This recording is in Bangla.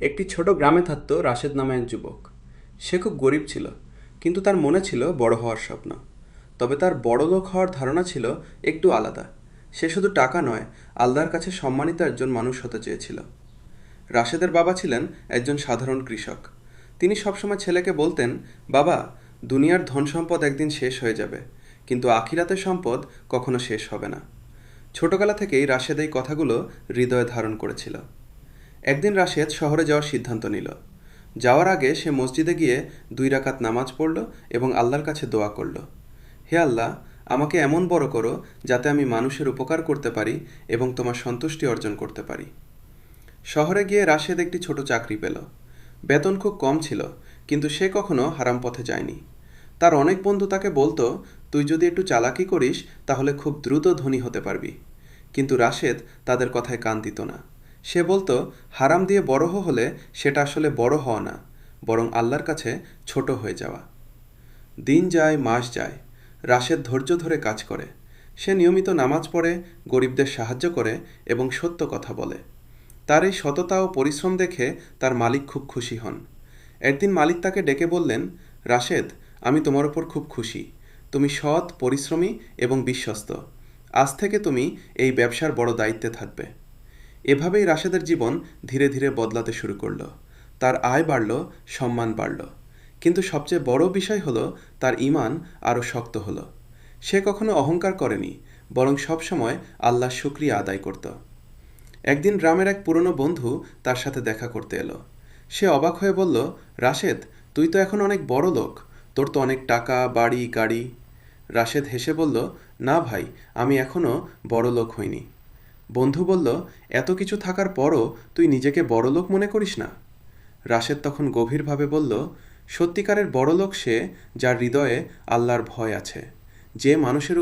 একটি ছোট গ্রামে থাকত রাশেদ নামে এক যুবক। সে খুব গরিব ছিল, কিন্তু তার মনে ছিল বড় হওয়ার স্বপ্ন। তবে তার বড়লোক হওয়ার ধারণা ছিল একটু আলাদা। সে শুধু টাকা নয়, আল্লাহর কাছে সম্মানিত একজন মানুষ হতে চেয়েছিল। রাশেদের বাবা ছিলেন একজন সাধারণ কৃষক। তিনি সবসময় ছেলেকে বলতেন, বাবা, দুনিয়ার ধন সম্পদ একদিন শেষ হয়ে যাবে, কিন্তু আখিরাতের সম্পদ কখনো শেষ হবে না। ছোটবেলা থেকেই রাশেদ এই কথাগুলো হৃদয়ে ধারণ করেছিল। একদিন রাশেদ শহরে যাওয়ার সিদ্ধান্ত নিল। যাওয়ার আগে সে মসজিদে গিয়ে 2 রাকাত নামাজ পড়ল এবং আল্লাহর কাছে দোয়া করল, হে আল্লাহ, আমাকে এমন বড় করো যাতে আমি মানুষের উপকার করতে পারি এবং তোমার সন্তুষ্টি অর্জন করতে পারি। শহরে গিয়ে রাশেদ একটি ছোট চাকরি পেল। বেতন খুব কম ছিল, কিন্তু সে কখনো হারাম পথে যায়নি। তার অনেক বন্ধু তাকে বলতো, তুই যদি একটু চালাকি করিস তাহলে খুব দ্রুত ধনী হতে পারবি। কিন্তু রাশেদ তাদের কথায় কান দিত না। সে বলতো, হারাম দিয়ে বড় হলে সেটা আসলে বড় হওয়া না, বরং আল্লাহর কাছে ছোট হয়ে যাওয়া। দিন যায়, মাস যায়। রাশেদ ধৈর্য ধরে কাজ করে। সে নিয়মিত নামাজ পড়ে, গরিবদের সাহায্য করে এবং সত্য কথা বলে। তার এই সততা ও পরিশ্রম দেখে তার মালিক খুব খুশি হন। একদিন মালিক তাকে ডেকে বললেন, রাশেদ, আমি তোমার ওপর খুব খুশি। তুমি সৎ, পরিশ্রমী এবং বিশ্বস্ত। আজ থেকে তুমি এই ব্যবসার বড় দায়িত্বে থাকবে। এভাবেই রাশেদের জীবন ধীরে ধীরে বদলাতে শুরু করল। তার আয় বাড়ল, সম্মান বাড়ল। কিন্তু সবচেয়ে বড় বিষয় হলো তার ঈমান আরও শক্ত হলো। সে কখনো অহংকার করেনি, বরং সবসময় আল্লাহর শুকরিয়া আদায় করত। একদিন গ্রামের এক পুরনো বন্ধু তার সাথে দেখা করতে এলো। সে অবাক হয়ে বলল, রাশেদ, তুই তো এখন অনেক বড় লোক, তোর তো অনেক টাকা, বাড়ি, গাড়ি। রাশেদ হেসে বলল, না ভাই, আমি এখনও বড় লোক হইনি। বন্ধু বলল, এত কিছু থাকার পরও তুই নিজেকে বড়লোক মনে করিস না? রাশেদ তখন গভীরভাবে বলল, সত্যিকারের বড়লোক সে যার হৃদয়ে আল্লাহর ভয় আছে, যে মানুষের